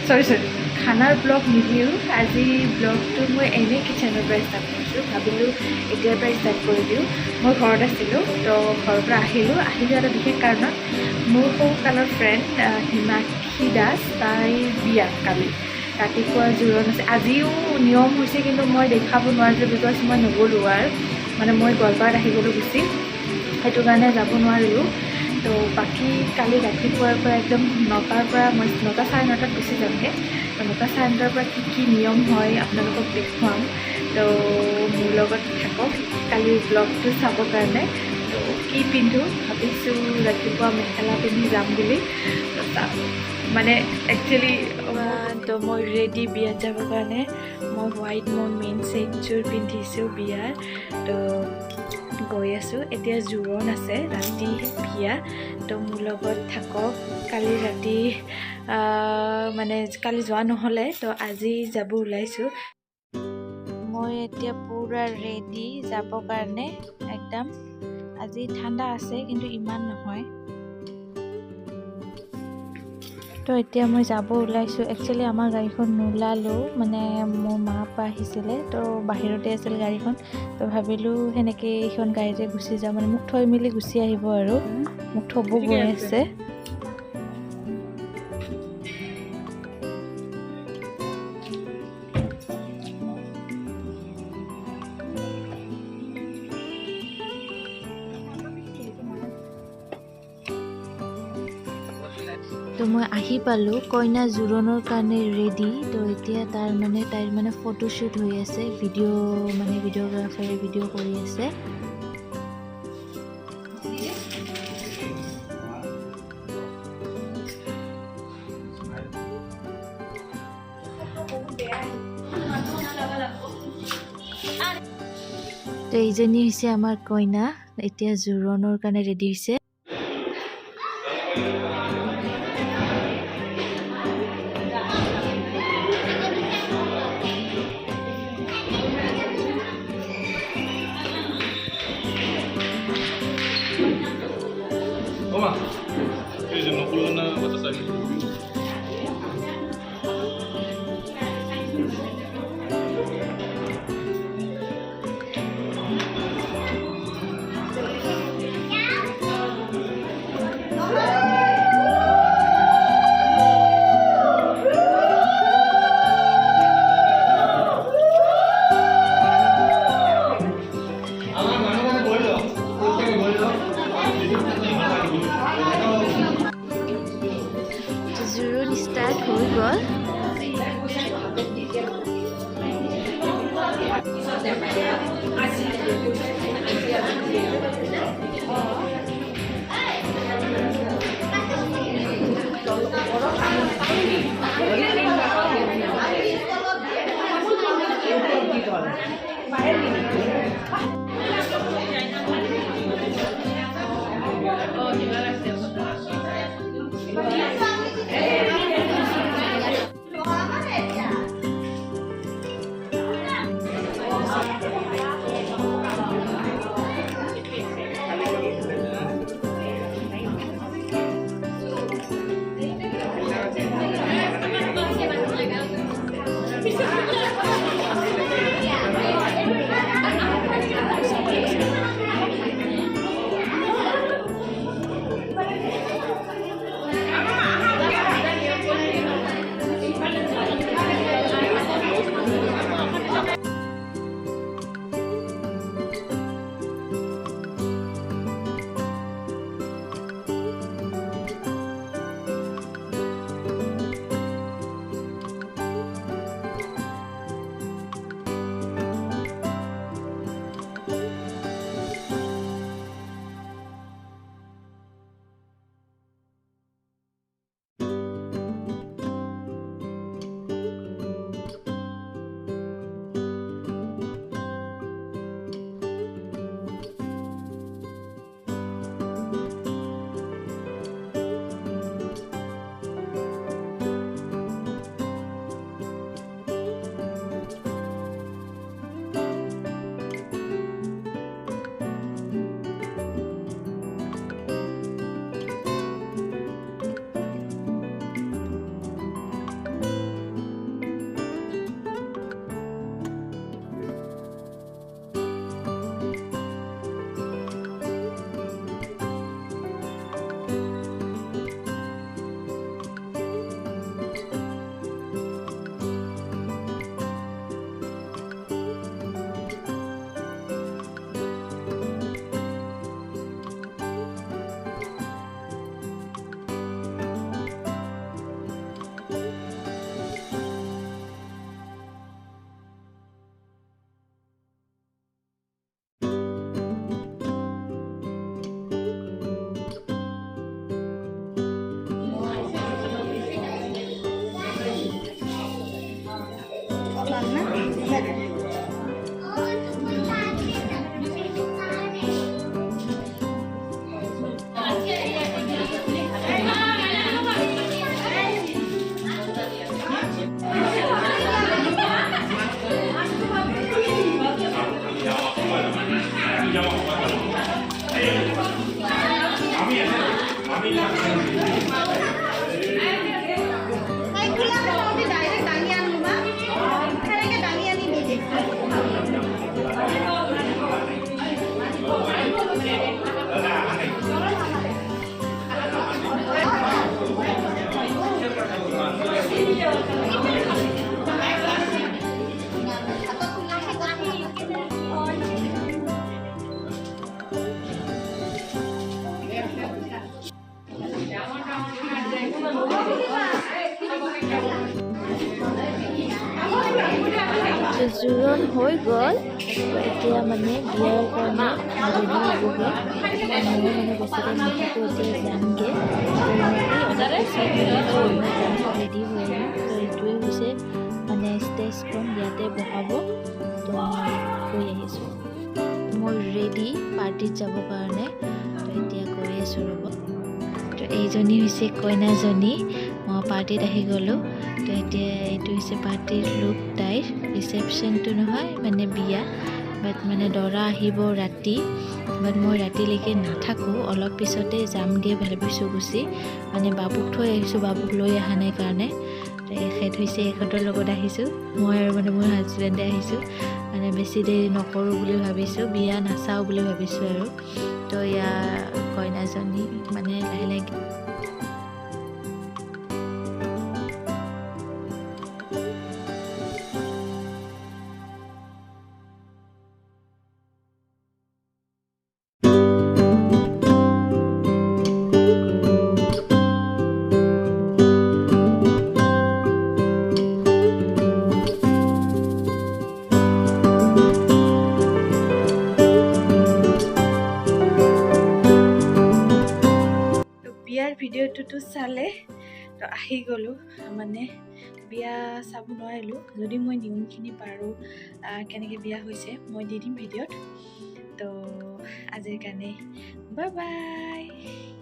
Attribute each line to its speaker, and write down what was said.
Speaker 1: সৰি খানাৰ ব্লগ নিদিওঁ আজি ব্লগটো মই এনেই কিচেনৰ পৰা ষ্টাৰ্ট কৰিছোঁ ভাবিলোঁ এতিয়াৰ পৰা ষ্টাৰ্ট কৰি দিওঁ মই ঘৰত আছিলোঁ তো ঘৰৰ পৰা আহিলোঁ এটা বিশেষ কাৰণত মোৰ সৰুকালৰ ফ্ৰেণ্ড হিমাক্ষী দাস তাইৰ বিয়া কালি ৰাতিপুৱা জোৰোণ আছে আজিও নিয়ম হৈছে কিন্তু মই দেখাব নোৱাৰিলোঁ বিকজ মই নগ'লোঁ আৰু মানে মই গোৱালপাৰাত আহি গ'লোঁ গুচি সেইটো কাৰণে যাব নোৱাৰিলোঁ তো বাকী কালি ৰাতিপুৱাৰ পৰা একদম 9টাৰ পৰা মই 9টা চাৰে 9টাত গুচি যামগৈ তো 9টা চাৰে 9টাৰ পৰা কি নিয়ম হয় আপোনালোকক দেখুৱাম তো মোৰ লগত থাকক কালি ব্লগটো চাবৰ কাৰণে তো কি পিন্ধো ভাবিছোঁ ৰাতিপুৱা মেখেলা পিন্ধি যাম বুলি তো মানে একচুৱেলি তো মই ৰেডি বিয়াত যাবৰ কাৰণে মই হোৱাইট মোৰ মেইন ছেটযোৰ পিন্ধিছোঁ বিয়াৰ তো গৈ আছোঁ এতিয়া জোৰোণ আছে ৰাতি বিয়া তো মোৰ লগত থাকক কালি ৰাতি মানে কালি যোৱা নহ'লে তো আজি যাব ওলাইছোঁ মই এতিয়া পূৰা ৰেডি যাবৰ কাৰণে একদম আজি ঠাণ্ডা আছে কিন্তু ইমান নহয় তো এতিয়া মই যাব ওলাইছোঁ একচুৱেলি আমাৰ গাড়ীখন নোলালোঁ মানে মোৰ মা পাপা আহিছিলে তো বাহিৰতে আছিল গাড়ীখন তো ভাবিলোঁ সেনেকৈ এইখন গাড়ীতে গুচি যাওঁ মানে মোক থৈ মেলি গুচি আহিব আৰু মোক থ'ব গৈ আছে তো মই আহি পালোঁ কইনা জোৰোণৰ কাৰণে ৰেডি তো এতিয়া তাইৰ মানে ফটোশ্বুট হৈ আছে ভিডিঅ'গ্ৰাফাৰে ভিডিঅ' কৰি আছে তো এইজনী হৈছে আমাৰ কইনা এতিয়া জোৰোণৰ কাৰণে ৰেডি হৈছে জোৰোণ ষ্টাৰ্ট হৈ গ'ল
Speaker 2: জোৰণ হৈ গ'ল এতিয়া মানে বিয়াৰ কাৰণে ৰেডি হ'বগৈ মই মানে বেছিকৈ নাথাকোঁ এতিয়া যামগৈ ৰেডি হৈ আহিম তো এইটোৱে হৈছে মানে ষ্টেজখন ইয়াতে বহাব তো মই গৈ আহিছোঁ মই ৰেডি পাৰ্টিত যাবৰ কাৰণে তো এতিয়া গৈ আছোঁ ৰ'ব তো এইজনী হৈছে কইনাজনী মই পাৰ্টিত আহি গ'লোঁ তো এতিয়া এইটো হৈছে পাৰ্টিৰ লুক তাইৰ ৰিচেপশ্যনটো নহয় মানে বিয়া বাট মানে দৰা আহিব ৰাতি বাট মই ৰাতিলৈকে নাথাকোঁ অলপ পিছতে যামগৈ ভাবিছোঁ গুচি মানে বাবুক থৈ আহিছোঁ বাবুক লৈ অহা নাই কাৰণে তো এখেত হৈছে এখেতৰ লগত আহিছোঁ মই আৰু মানে মোৰ হাজবেণ্ডে আহিছোঁ মানে বেছি দেৰি নকৰোঁ বুলি ভাবিছোঁ বিয়া নাচাওঁ বুলি ভাবিছোঁ আৰু তো ইয়াৰ কইনাজনী মানে লাহে লাহে
Speaker 1: বিয়াৰ ভিডিঅ'টোতো চালে তো আহি গ'লোঁ মানে বিয়া চাব নোৱাৰিলোঁ যদি মই নিয়মখিনি পাৰোঁ কেনেকৈ বিয়া হৈছে মই দি দিম ভিডিঅ'ত তো আজিৰ কাৰণে বাই বাই